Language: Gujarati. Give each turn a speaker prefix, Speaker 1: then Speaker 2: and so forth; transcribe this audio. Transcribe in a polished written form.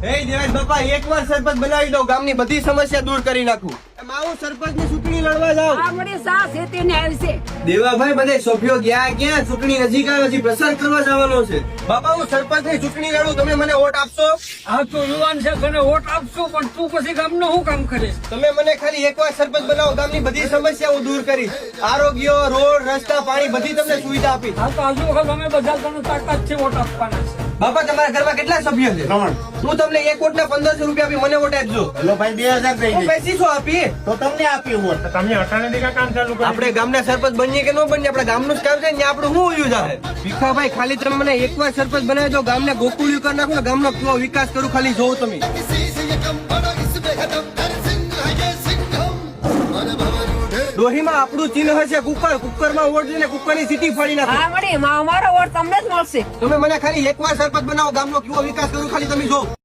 Speaker 1: હે દેવાજ બાપા એકવાર સરપંચ બનાવી દો, ગામની બધી સમસ્યા દૂર કરી નાખું. હું સરપંચની ચૂંટણી લડવા જાઉં.
Speaker 2: આપણી સા ખેતીને આવશે.
Speaker 1: દેવાભાઈ બધે સભ્યો ગયા ક્યાં? ચૂંટણી નજીક આવે છે, પ્રચાર કરવા જવાનો છે. બાપા હું સરપંચની ચૂંટણી લડું, તમે મને વોટ આપશો?
Speaker 3: આ તો યુવાન છે, તને વોટ આપશું, પણ તું પછી ગામનું શું કામ કરીશ?
Speaker 1: તમે મને ખાલી એકવાર સરપંચ બનાવો, ગામની બધી સમસ્યા હું દૂર કરીશ. આરોગ્ય, રોડ, રસ્તા, પાણી બધી તમને સુવિધા આપીશ.
Speaker 3: આ તો હજુ વખત અમે બધા તને તાકાત છે વોટ આપવાના છે.
Speaker 1: બાપા તમારા ઘરમાં કેટલા સભ્યો છે?
Speaker 4: 3.
Speaker 1: હું તમને એક વોટના 1500 રૂપિયા આપી, મને વોટ આપજો.
Speaker 4: હેલો ભાઈ 2000 થઈ
Speaker 1: હું
Speaker 4: ગઈ.
Speaker 1: પૈસી શું આપી?
Speaker 4: તો તમને આપ્યું હોત. તમે અટાણે કામ ચાલુ કરી.
Speaker 1: આપણે ગામના સરપંચ બનીએ કે ન બનીએ, આપણા ગામનું જ કામ છે ને, આપણું શું ઉયું જાહે? ભીખાભાઈ ખાલી તમે મને એકવાર સરપંચ બનાવી દો, ગામને ગોકુળિયું કરી નાખો ને, ગામનો કેવો વિકાસ કરું ખાલી જોવો તમે. ડોહીમાં આપણું ચિહ્ન હશે કુકર, કુકરમાં વોટ દઈને કુકરની સીટી ફાડી નાખો.
Speaker 2: હા મળી અમારો વોટ તમને જ મળશે.
Speaker 1: તમે મને ખાલી એકવાર સરપંચ બનાવો, ગામનો કેવો વિકાસ કરું ખાલી તમે જોવો.